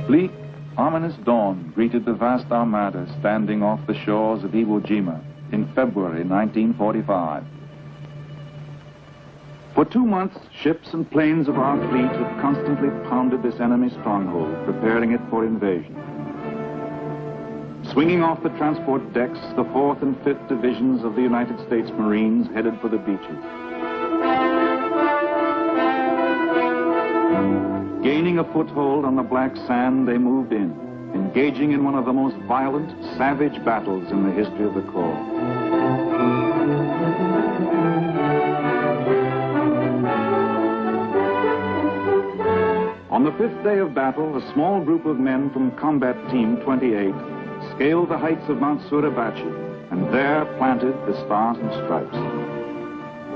Bleak, ominous dawn greeted the vast armada standing off the shores of Iwo Jima in February 1945. For 2 months, ships and planes of our fleet had constantly pounded this enemy stronghold, preparing it for invasion. Swinging off the transport decks, the 4th and 5th Divisions of the United States Marines headed for the beaches. Gaining a foothold on the black sand, they moved in, engaging in one of the most violent, savage battles in the history of the Corps. On the 5th day of battle, a small group of men from Combat Team 28 scaled the heights of Mount Suribachi and there planted the Stars and Stripes.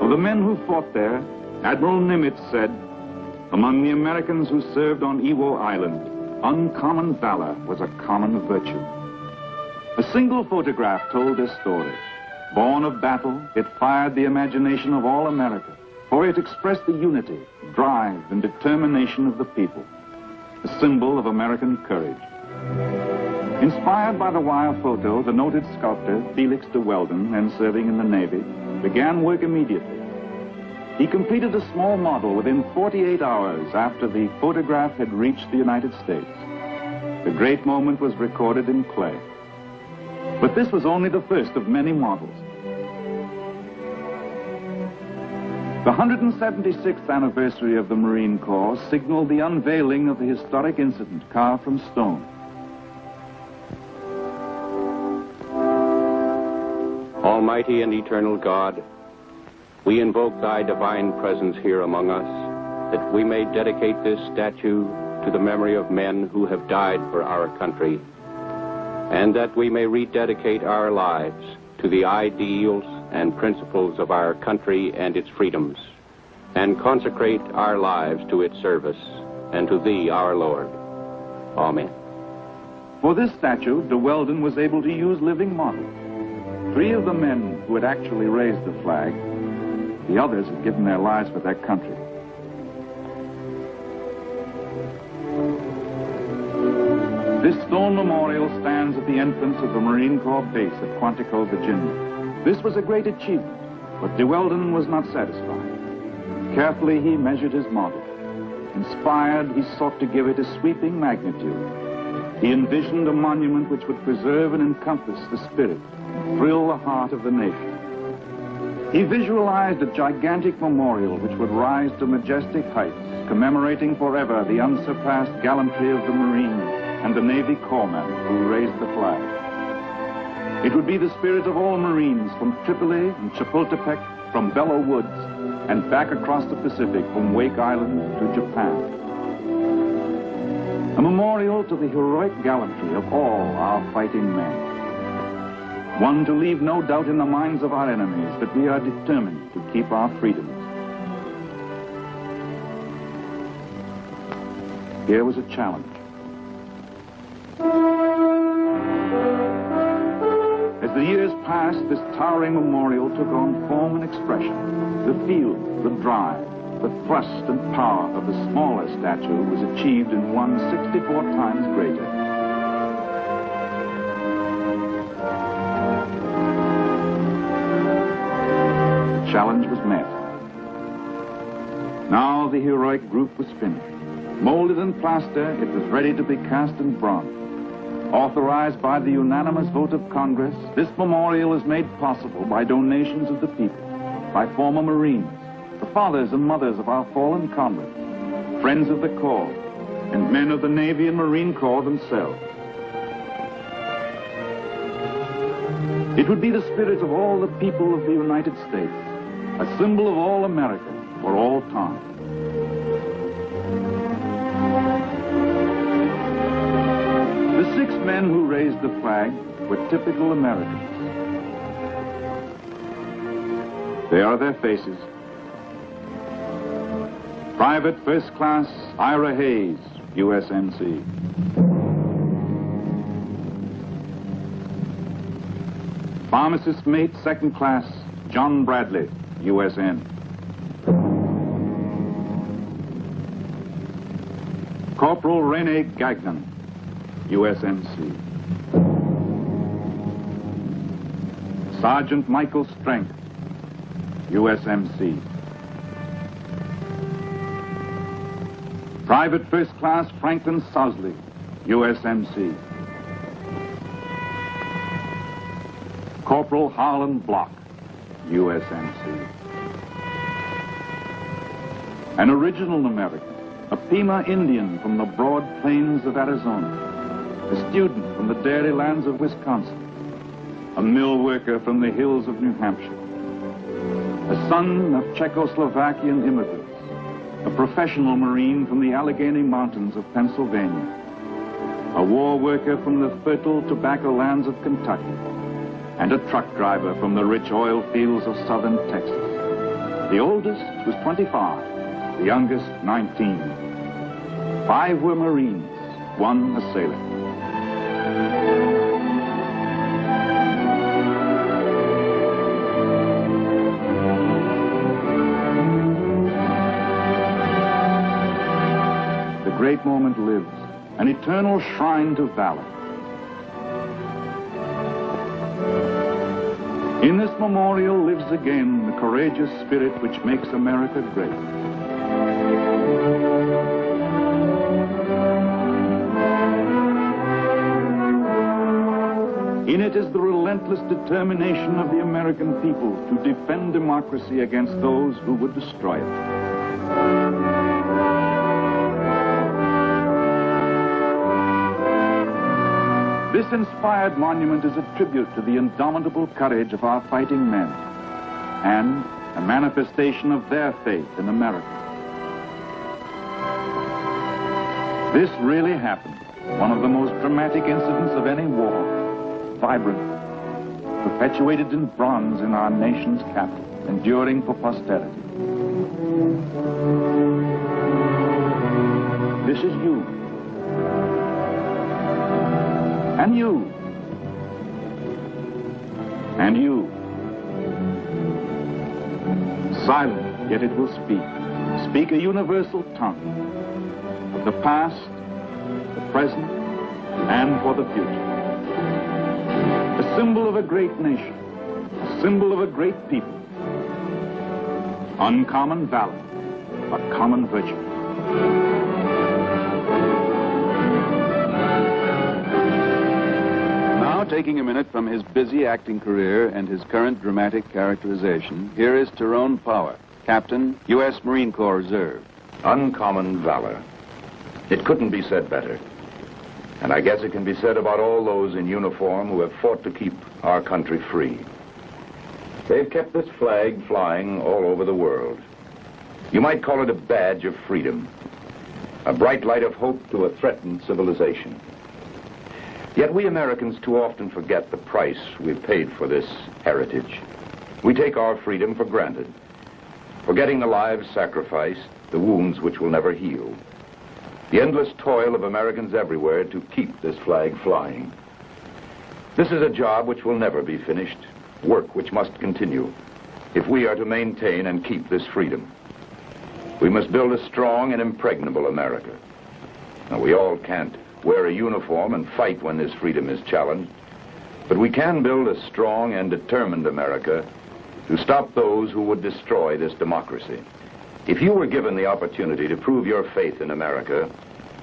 Of the men who fought there, Admiral Nimitz said, "Among the Americans who served on Iwo Island, uncommon valor was a common virtue." A single photograph told this story. Born of battle, it fired the imagination of all America, for it expressed the unity, drive, and determination of the people, a symbol of American courage. Inspired by the wire photo, the noted sculptor Felix de Weldon, then serving in the Navy, began work immediately. He completed a small model within 48 hours after the photograph had reached the United States. The great moment was recorded in clay. But this was only the first of many models. The 176th anniversary of the Marine Corps signaled the unveiling of the historic incident carved from stone. Almighty and eternal God, we invoke thy divine presence here among us, that we may dedicate this statue to the memory of men who have died for our country, and that we may rededicate our lives to the ideals and principles of our country and its freedoms, and consecrate our lives to its service, and to thee, our Lord. Amen. For this statue, de Weldon was able to use living models. 3 of the men who had actually raised the flag, the others had given their lives for their country. This stone memorial stands at the entrance of the Marine Corps base at Quantico, Virginia. This was a great achievement, but de Weldon was not satisfied. Carefully, he measured his model. Inspired, he sought to give it a sweeping magnitude. He envisioned a monument which would preserve and encompass the spirit, and thrill the heart of the nation. He visualized a gigantic memorial which would rise to majestic heights, commemorating forever the unsurpassed gallantry of the Marines and the Navy corpsmen who raised the flag. It would be the spirit of all Marines from Tripoli and Chapultepec, from Belleau Woods, and back across the Pacific from Wake Island to Japan. A memorial to the heroic gallantry of all our fighting men. One to leave no doubt in the minds of our enemies that we are determined to keep our freedoms. Here was a challenge. As the years passed, this towering memorial took on form and expression. The feel, the drive, the thrust and power of the smaller statue was achieved in one 64 times greater. Challenge was met. Now the heroic group was finished. Molded in plaster, it was ready to be cast in bronze. Authorized by the unanimous vote of Congress, this memorial is made possible by donations of the people, by former Marines, the fathers and mothers of our fallen comrades, friends of the Corps, and men of the Navy and Marine Corps themselves. It would be the spirit of all the people of the United States, a symbol of all America for all time. The 6 men who raised the flag were typical Americans. They are their faces. Private First Class Ira Hayes, USMC. Pharmacist Mate Second Class John Bradley, USN. Corporal Rene Gagnon, USMC. Sergeant Michael Strength, USMC. Private First Class Franklin Sosley, USMC. Corporal Harlan Block, USMC. An original American, a Pima Indian from the broad plains of Arizona, a student from the dairy lands of Wisconsin, a mill worker from the hills of New Hampshire, a son of Czechoslovakian immigrants, a professional Marine from the Allegheny Mountains of Pennsylvania, a war worker from the fertile tobacco lands of Kentucky, and a truck driver from the rich oil fields of southern Texas. The oldest was 25, the youngest 19. 5 were Marines, 1 a sailor. The great moment lives, an eternal shrine to valor. In this memorial lives again the courageous spirit which makes America great. In it is the relentless determination of the American people to defend democracy against those who would destroy it. This inspired monument is a tribute to the indomitable courage of our fighting men and a manifestation of their faith in America. This really happened, one of the most dramatic incidents of any war, vibrant, perpetuated in bronze in our nation's capital, enduring for posterity. This is you. And you. And you. Silent, yet it will speak. Speak a universal tongue of the past, the present, and for the future. A symbol of a great nation, a symbol of a great people. Uncommon valor, a common virtue. Taking a minute from his busy acting career and his current dramatic characterization, here is Tyrone Power, Captain, U.S. Marine Corps Reserve. Uncommon valor. It couldn't be said better. And I guess it can be said about all those in uniform who have fought to keep our country free. They've kept this flag flying all over the world. You might call it a badge of freedom, a bright light of hope to a threatened civilization. Yet we Americans too often forget the price we've paid for this heritage. We take our freedom for granted, forgetting the lives sacrificed, the wounds which will never heal, the endless toil of Americans everywhere to keep this flag flying. This is a job which will never be finished, work which must continue, if we are to maintain and keep this freedom. We must build a strong and impregnable America. Now, we all can't wear a uniform and fight when this freedom is challenged, but we can build a strong and determined America to stop those who would destroy this democracy. If you were given the opportunity to prove your faith in America,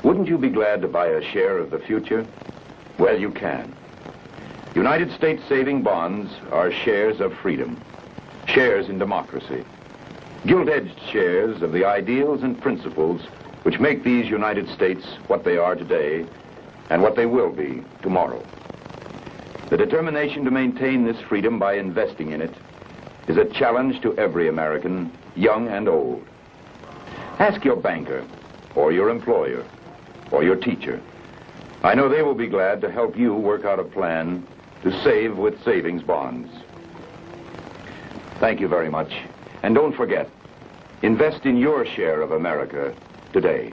wouldn't you be glad to buy a share of the future? Well, you can. United States saving bonds are shares of freedom, shares in democracy, gilt-edged shares of the ideals and principles which make these United States what they are today and what they will be tomorrow. The determination to maintain this freedom by investing in it is a challenge to every American, young and old. Ask your banker, or your employer, or your teacher. I know they will be glad to help you work out a plan to save with savings bonds. Thank you very much. And don't forget, Invest in your share of America today.